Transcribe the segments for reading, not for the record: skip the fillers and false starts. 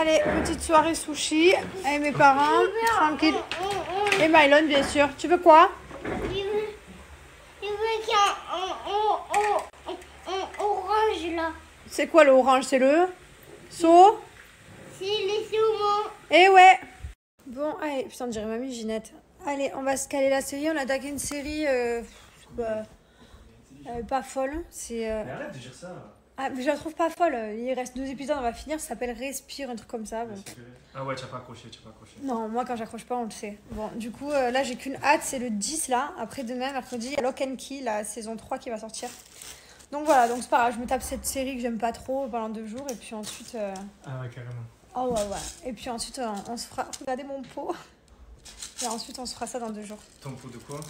Allez, petite soirée sushi avec mes parents, tranquille. Et Mylon, bien sûr. Tu veux quoi? Je veux qu'il y a un orange là. C'est quoi le orange? C'est le saut? C'est les saumons. Eh ouais. Bon, allez, putain, on dirait mamie Ginette. Allez, on va se caler la série. On a attaqué une série pas folle. C'est. Mais arrête de dire ça. Ah, mais je la trouve pas folle. Il reste 2 épisodes, on va finir. Ça s'appelle Respire, un truc comme ça. Bon. Ah ouais, tu n'as pas accroché, Non, moi quand j'accroche pas, on le sait. Bon, du coup, là j'ai qu'une hâte, c'est le 10 là. Après demain, mercredi, il y a Lock and Key, la saison 3 qui va sortir. Donc voilà, donc c'est pas grave, je me tape cette série que j'aime pas trop pendant 2 jours. Et puis ensuite. Ah ouais, carrément. Oh ouais. Et puis ensuite, on se fera. Regardez mon pot. Et ensuite, on se fera ça dans 2 jours. Ton pot de quoi?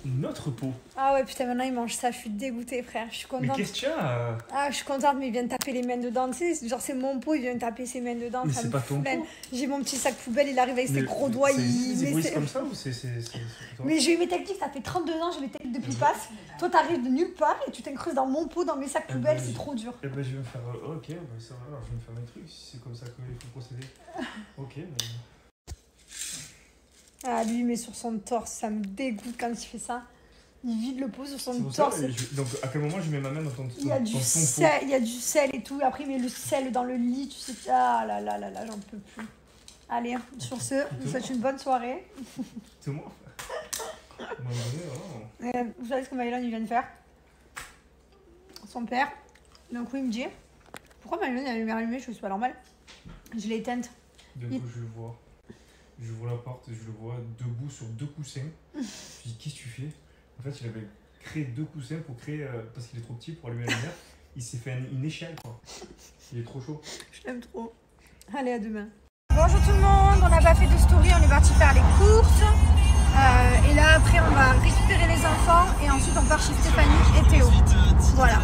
Notre pot. Ah ouais, putain, maintenant il mange ça, je suis dégoûtée, frère. Je suis contente. Mais qu'est-ce que tu as? Ah, je suis contente, mais il vient de taper les mains dedans. Tu sais, genre c'est mon pot, il vient de taper ses mains dedans. Mais ça c'est me pas fout ton la haine. pot. J'ai mon petit sac poubelle, il arrive avec ses gros doigts. C'est comme ça ou c'est Mais j'ai eu mes techniques, ça fait 32 ans, j'ai mes techniques depuis passe. Toi, t'arrives de nulle part et tu t'incrustes dans mon pot, dans mes sacs poubelles, c'est trop dur. Eh ben, je vais me faire. Ok, bah, ça va, alors je vais me faire mes trucs si c'est comme ça qu'il faut procéder. Ok, mais. Ah, lui, il met sur son torse, ça me dégoûte quand il fait ça. Il vide le pot sur son pour torse. ça, donc, à quel moment je mets ma main dans ton Il y a du sel, il y a du sel et tout. Après, il met le sel dans le lit, tu sais. Ah là là là là, j'en peux plus. Allez, sur ce, je vous souhaite une bonne soirée. C'est moi. Vous savez ce que Mylon il vient de faire? Son père. D'un coup, il me dit pourquoi Mylon il a la lumière allumée? Je suis pas normale. Je l'ai éteinte. D'un coup, je le vois. J'ouvre la porte et je le vois debout sur 2 coussins. Je me dis, qu'est-ce que tu fais? En fait, il avait créé 2 coussins pour créer, parce qu'il est trop petit pour allumer la lumière. Il s'est fait une échelle, quoi. Il est trop chaud. Je l'aime trop. Allez, à demain. Bonjour tout le monde, on n'a pas fait de story, on est parti faire les courses. Et là, après, on va récupérer les enfants et ensuite on part chez Stéphanie et Théo. Voilà.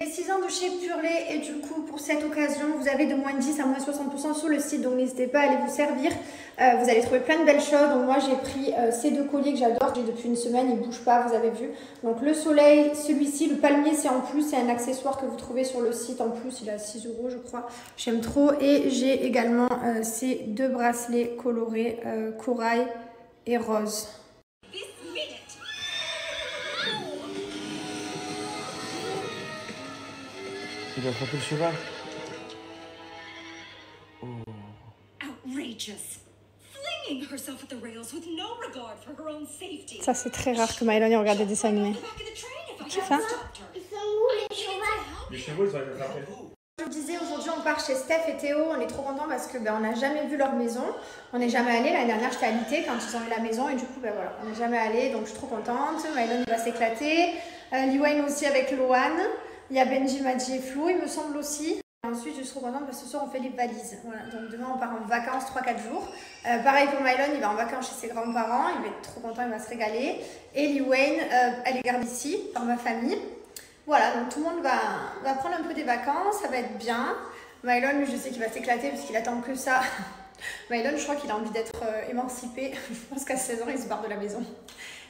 Les 6 ans de chez Purley et du coup pour cette occasion vous avez de moins 10 à moins 60% sur le site, donc n'hésitez pas à aller vous servir. Vous allez trouver plein de belles choses. Donc moi j'ai pris ces 2 colliers que j'adore, j'ai depuis une semaine, ils ne bougent pas, vous avez vu. Donc le soleil, celui-ci, le palmier c'est en plus, c'est un accessoire que vous trouvez sur le site en plus, il est à 6 € je crois, j'aime trop. Et j'ai également ces 2 bracelets colorés corail et rose. Il a frappé le cheval. Oh. Outrageous. Flinging herself at the rails with no regard for her own safety. Ça c'est très rare que Mylon regarde des dessins animés. Qui ça? Ils sont où les chevaux? Les chevaux, ils ont été frappés. Je vous disais, aujourd'hui on part chez Steph et Théo, on est trop contents parce que on n'a jamais vu leur maison, on n'est jamais allé. L'année dernière j'étais alitée quand ils ont eu la maison et du coup voilà, on n'est jamais allé, donc je suis trop contente. Mylon il va s'éclater, Liwayne aussi avec Loane, il y a Benji, Madji et Flo il me semble aussi. Et ensuite je suis trop contente parce que ce soir on fait les valises, voilà. Donc demain on part en vacances 3-4 jours. Pareil pour Mylon, il va en vacances chez ses grands-parents, il va être trop content, il va se régaler. Et Liwayne, elle est garde ici par ma famille. Voilà, donc tout le monde va prendre un peu des vacances, ça va être bien. Mylon, je sais qu'il va s'éclater parce qu'il attend que ça. Mylon, je crois qu'il a envie d'être émancipé. Je pense qu'à 16 ans, il se barre de la maison.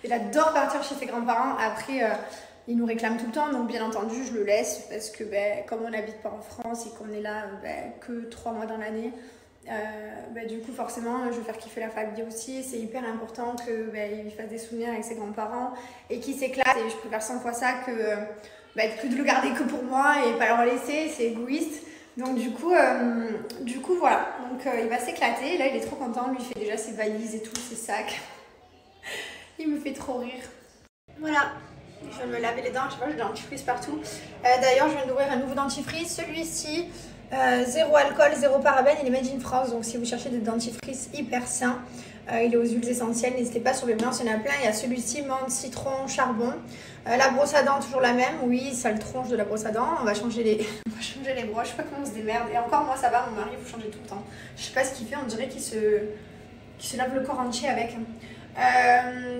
Il adore partir chez ses grands-parents. Après, il nous réclame tout le temps, donc bien entendu, je le laisse parce que comme on n'habite pas en France et qu'on est là que 3 mois dans l'année, du coup forcément je vais faire kiffer la famille aussi. C'est hyper important qu'il fasse des souvenirs avec ses grands-parents et qu'il s'éclate, et je préfère 100 fois ça que de le garder que pour moi et pas le laisser, c'est égoïste. Donc du coup voilà, donc il va s'éclater. Là il est trop content, lui il fait déjà ses valises et tout, ses sacs. Il me fait trop rire. Voilà, je viens de me laver les dents, je sais pas, j'ai des dentifrice partout. D'ailleurs je viens d'ouvrir un nouveau dentifrice, celui-ci 0 alcool, 0 parabènes, il est made in France. Donc si vous cherchez des dentifrices hyper sains, il est aux huiles essentielles, n'hésitez pas, sur les blancs, il y en a plein. Il y a celui-ci, menthe, citron, charbon. La brosse à dents, toujours la même. Oui, ça le tronche de la brosse à dents. On va changer les broches, je sais pas comment on se démerde. Et encore moi ça va, mon mari il faut changer tout le temps. Je sais pas ce qu'il fait, on dirait qu'il se lave le corps entier avec.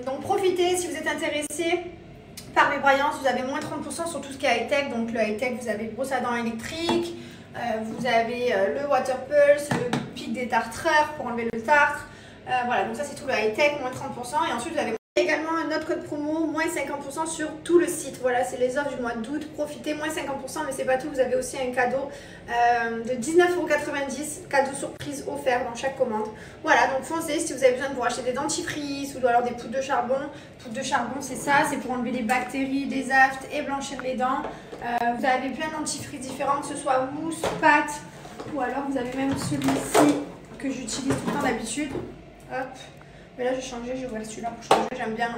Donc profitez, si vous êtes intéressé par mes broyances, vous avez moins 30% sur tout ce qui est high-tech. Donc le high-tech, vous avez brosse à dents électrique, vous avez le water pulse, le pic des tartreurs pour enlever le tartre. Voilà, donc ça c'est tout le high-tech, moins 30%. Et ensuite vous avez Également un autre code promo, moins 50% sur tout le site. Voilà, c'est les offres du mois d'août. Profitez, moins 50%, mais c'est pas tout. Vous avez aussi un cadeau de 19,90 €, cadeau surprise offert dans chaque commande. Voilà, donc foncez si vous avez besoin de vous acheter des dentifrices ou alors des poudres de charbon. Poudre de charbon, c'est ça, c'est pour enlever les bactéries, des aftes et blanchir les dents. Vous avez plein de dentifrices différents, que ce soit mousse, pâte, ou alors vous avez même celui-ci que j'utilise tout le temps d'habitude. Hop. Mais là, j'ai changé, j'ai ouvert celui-là pour changer, j'aime bien.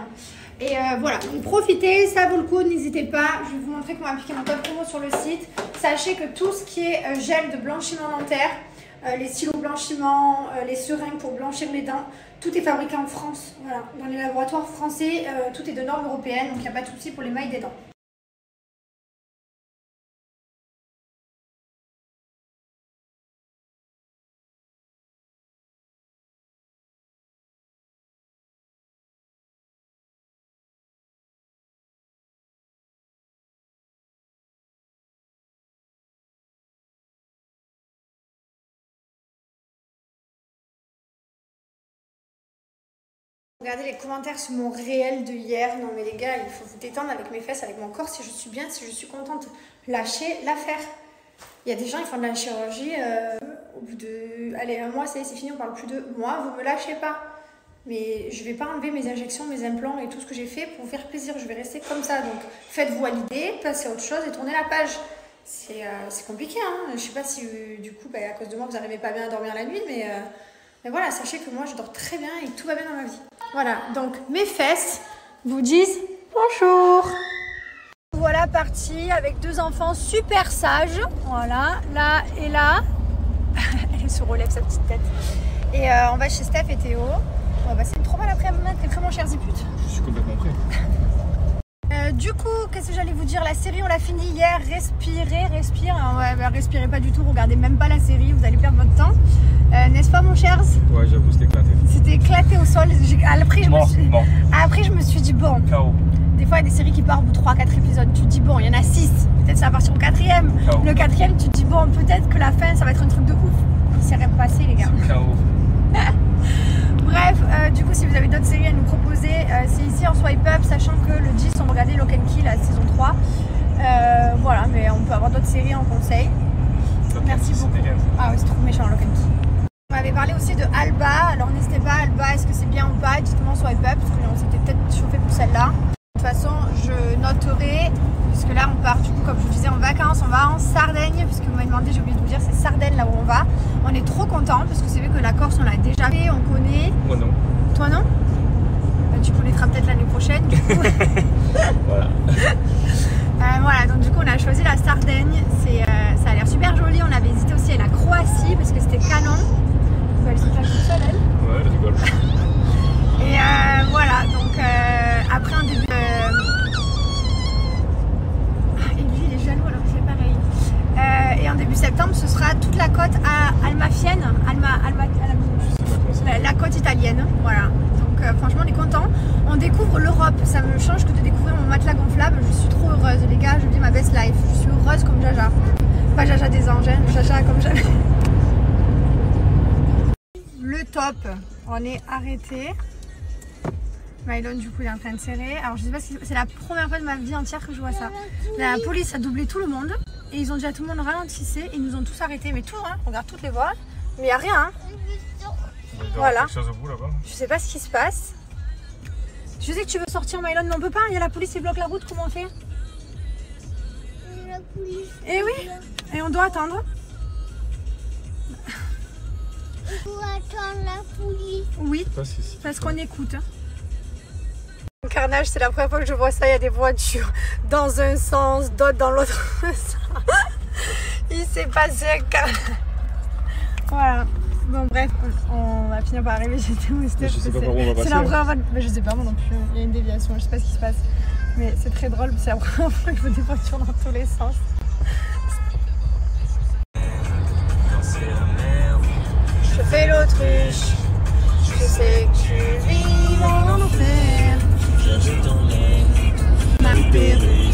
Et voilà, donc profitez, ça vaut le coup, n'hésitez pas. Je vais vous montrer comment appliquer mon code promo sur le site. Sachez que tout ce qui est gel de blanchiment dentaire, les stylos blanchiment, les seringues pour blanchir les dents, tout est fabriqué en France. Voilà, dans les laboratoires français, tout est de normes européennes, donc il n'y a pas de souci pour les mailles des dents. Regardez les commentaires sur mon réel de hier. Non mais les gars, il faut vous détendre avec mes fesses, avec mon corps. Si je suis bien, si je suis contente, lâchez l'affaire. Il y a des gens, ils font de la chirurgie au bout de... Allez, un mois, c'est fini, on parle plus de moi, vous me lâchez pas. Mais je vais pas enlever mes injections, mes implants et tout ce que j'ai fait pour vous faire plaisir. Je vais rester comme ça. Donc faites-vous à l'idée, passez à autre chose et tournez la page. C'est compliqué, hein. Je sais pas si du coup, à cause de moi, vous n'arrivez pas bien à dormir la nuit, mais voilà, sachez que moi, je dors très bien et tout va bien dans ma vie. Voilà, donc mes fesses vous disent bonjour. Voilà partie avec deux enfants super sages. Voilà, là et là. Elle se relève sa petite tête. Et on va chez Steph et Théo. On va passer une trop bonne après-midi. T'es prêt mon cher Ziput? Je suis complètement prêt. Du coup, qu'est-ce que j'allais vous dire? La série, on l'a fini hier. Respire. Ouais, bah, respirez pas du tout, regardez même pas la série, vous allez perdre votre temps. N'est-ce pas, mon cher? Ouais, j'avoue, c'était éclaté. C'était éclaté au sol. Après, je me suis dit, bon. K.O. Des fois, il y a des séries qui partent au bout de 3-4 épisodes. Tu te dis, bon, il y en a 6. Peut-être ça va partir au 4e. K.O. Le 4e, tu te dis, bon, peut-être que la fin, ça va être un truc de ouf. Il s'est rien passé, les gars. K.O. Bref, du coup, si vous avez d'autres séries à nous proposer, c'est ici en swipe up, sachant que le 10, on va regarder Lock and Key, la saison 3. Voilà, mais on peut avoir d'autres séries en conseil. Merci beaucoup. Ah oui, c'est trop méchant, Lock and Key. On m'avait parlé aussi de Alba, alors n'hésitez pas, Alba, est-ce que c'est bien ou pas? Dites-moi en swipe up, parce qu'on s'était peut-être chauffé pour celle-là. De toute façon, je noterai, puisque là, on part, du coup, comme je vous disais, en vacances, on va en Sardaigne, puisque vous m'avez demandé, j'ai oublié de vous dire, c'est Sardaigne là où on va. On est trop contents, parce que c'est vrai que la Corse, on l'a déjà fait, on connaît. Moi non. Toi non? Tu connaîtras peut-être l'année prochaine, du coup. Voilà. Voilà, donc du coup, on a choisi la Sardaigne. Ça a l'air super joli. On avait hésité aussi à la Croatie, parce que c'était canon. Elle se claque toute seule, elle. Ouais, elle rigole. Et voilà, donc après un début. Et lui, il est jaloux alors que c'est pareil. Et en début septembre, ce sera toute la côte almafienne, la côte italienne. Voilà. Donc franchement, on est content. On découvre l'Europe. Ça me change que de découvrir mon matelas gonflable. Je suis trop heureuse, les gars. Je vis ma best life. Je suis heureuse comme Jaja. Pas Jaja des anges, hein, Jaja comme jamais. Le top, on est arrêté. Mylon du coup il est en train de serrer. Alors je sais pas si c'est la première fois de ma vie entière que je vois ça. La police a doublé tout le monde et ils ont dit à tout le monde ralentissez. Ils nous ont tous arrêtés, mais tout, hein, on regarde toutes les voies, mais il n'y a rien. Hein. Voilà. Quelque chose au bout là-bas. Je sais pas ce qui se passe. Je sais que tu veux sortir Mylon, mais on peut pas. Il y a la police qui bloque la route, comment on fait? La police. Eh oui, et on doit attendre. Il faut attendre la police. Oui, Je sais pas si parce qu'on écoute. Carnage, c'est la première fois que je vois ça. Il y a des voitures dans un sens, d'autres dans l'autre sens. Il s'est passé un carnage. Voilà. Bon, bref, on va finir par arriver chez Théo et Steph. Je sais pas par où on va passer. C'est la première fois. Mais je sais pas, moi non plus. Il y a une déviation, je sais pas ce qui se passe. Mais c'est très drôle, c'est la première fois que je vois des voitures dans tous les sens. Je fais l'autruche. Je sais que tu vis en enfer. Ma perruque.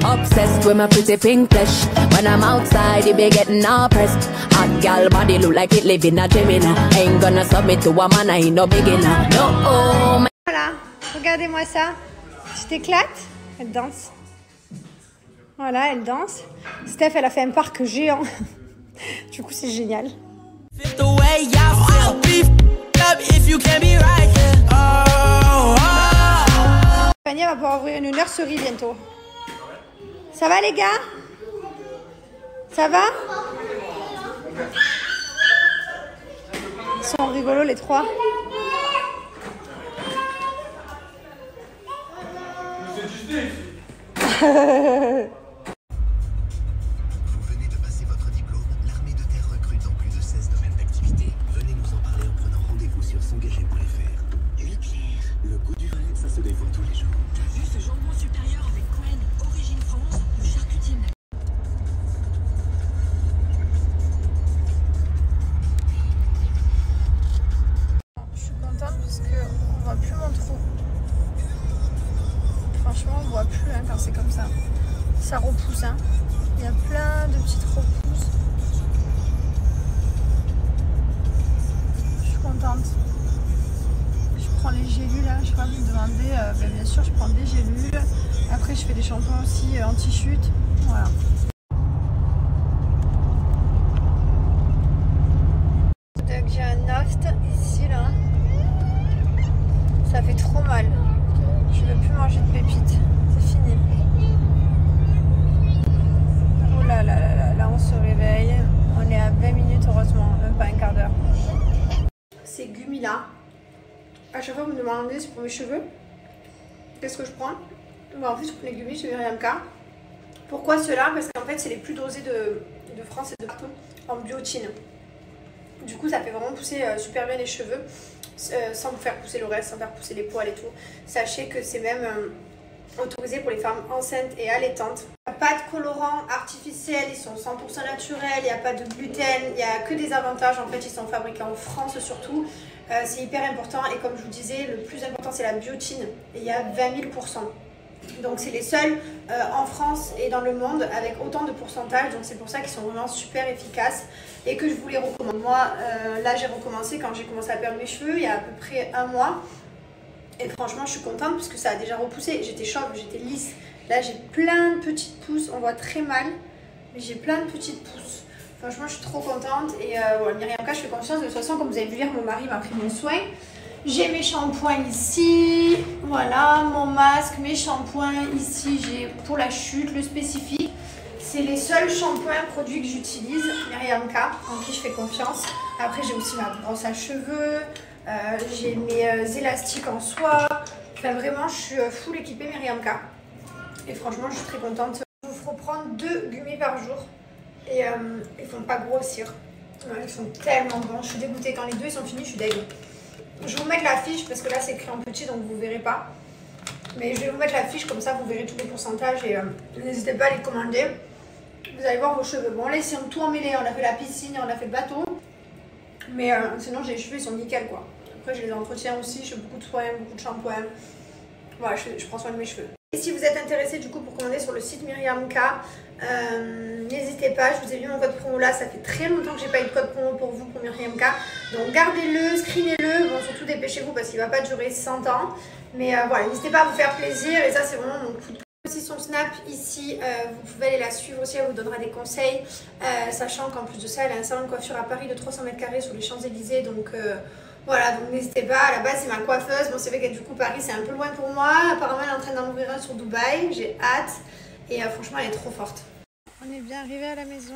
Obsessed with my pretty pink flesh. When I'm outside, it be getting all pressed. Hot gal body look like it live in a gym, ain't gonna submit to a man, I ain't no beginner. No, oh, my... Voilà, regardez-moi ça. Tu t'éclates? Elle danse. Voilà, elle danse. Steph, elle a fait un parc géant. Du coup, c'est génial. Fanny va pouvoir ouvrir une nurserie bientôt. Ça va les gars? Ça va? Ils sont rigolos les trois. Vous venez de passer votre diplôme. L'armée de terre recrute dans plus de 16 domaines d'activité. Venez nous en parler en prenant rendez-vous sur s'engager.fr. Leclerc. Le goût du vrai, ça se défend tous les jours. T'as vu ce jambon supérieur avec Cohen, origine France, le charcutier. Je suis contente parce qu'on voit plus mon trou. Franchement, on voit plus hein, quand c'est comme ça. Ça repousse. Hein. Il y a plein de petites repousses. Je suis contente. Je prends les gélules. Là. Je sais pas vous demander. Bien sûr, je prends des gélules. Après, je fais des shampoings aussi anti-chute. Voilà. Donc, j'ai un aft ici là. Ça fait trop mal. Je ne veux plus manger de pépites. C'est fini. Oh là là là là, là on se réveille. On est à 20 minutes heureusement, même pas un quart d'heure. Ces gummies là. À chaque fois vous me demandez c'est pour mes cheveux. Qu'est-ce que je prends? Bon, en fait je prends les gummies chez Myriam K. Pourquoi ceux-là? Parce qu'en fait c'est les plus dosés de France et de partout en biotine. Du coup ça fait vraiment pousser super bien les cheveux. Sans vous faire pousser le reste, sans faire pousser les poils et tout. Sachez que c'est même autorisé pour les femmes enceintes et allaitantes. Il n'y a pas de colorants artificiels, ils sont 100% naturels, il n'y a pas de gluten, il n'y a que des avantages. En fait, ils sont fabriqués en France surtout. C'est hyper important et comme je vous disais, le plus important c'est la biotine et il y a 20 000%. Donc c'est les seuls en France et dans le monde avec autant de pourcentage, donc c'est pour ça qu'ils sont vraiment super efficaces et que je vous les recommande. Moi là j'ai recommencé quand j'ai commencé à perdre mes cheveux il y a à peu près un mois et franchement je suis contente parce que ça a déjà repoussé, j'étais chauve, j'étais lisse, là j'ai plein de petites pousses, on voit très mal mais j'ai plein de petites pousses. Franchement je suis trop contente et voilà, Myriam K, je fais confiance. De toute façon comme vous avez vu hier, mon mari m'a pris mon soin. J'ai mes shampoings ici, voilà, mon masque, mes shampoings ici, j'ai pour la chute, le spécifique. C'est les seuls shampoings produits que j'utilise, Myriam K, en qui je fais confiance. Après j'ai aussi ma brosse à cheveux, j'ai mes élastiques en soie. Enfin vraiment je suis full équipée Myriam K. Et franchement je suis très contente. Je vous ferai prendre 2 gummies par jour et ils font pas grossir. Ouais, ils sont tellement bons, je suis dégoûtée quand les 2 ils sont finis, je suis dégoûtée. Je vais vous mettre la fiche parce que là c'est écrit en petit donc vous ne verrez pas. Mais je vais vous mettre la fiche comme ça vous verrez tous les pourcentages et n'hésitez pas à les commander. Vous allez voir vos cheveux. Bon là ici on a tout emmêlé, on a fait la piscine, on a fait le bateau. Mais sinon j'ai les cheveux ils sont nickel quoi. Après je les entretiens aussi, je fais beaucoup de soins, beaucoup de shampoing. Voilà, je prends soin de mes cheveux. Et si vous êtes intéressé du coup pour commander sur le site Myriam K, n'hésitez pas, je vous ai mis mon code promo là, ça fait très longtemps que j'ai pas eu de code promo pour vous pour Myriam K. Donc gardez-le, screenez-le, bon surtout dépêchez-vous parce qu'il va pas durer 100 ans. Mais voilà, n'hésitez pas à vous faire plaisir et ça c'est vraiment mon coup de cœur. Aussi son Snap ici, vous pouvez aller la suivre aussi, elle vous donnera des conseils. Sachant qu'en plus de ça, elle a un salon de coiffure à Paris de 300 mètres carrés sur les Champs-Élysées. Donc voilà, donc n'hésitez pas, à la base c'est ma coiffeuse. Bon c'est vrai que du coup Paris c'est un peu loin pour moi. Apparemment elle est en train d'en ouvrir un sur Dubaï, j'ai hâte. Et franchement elle est trop forte. On est bien arrivé à la maison.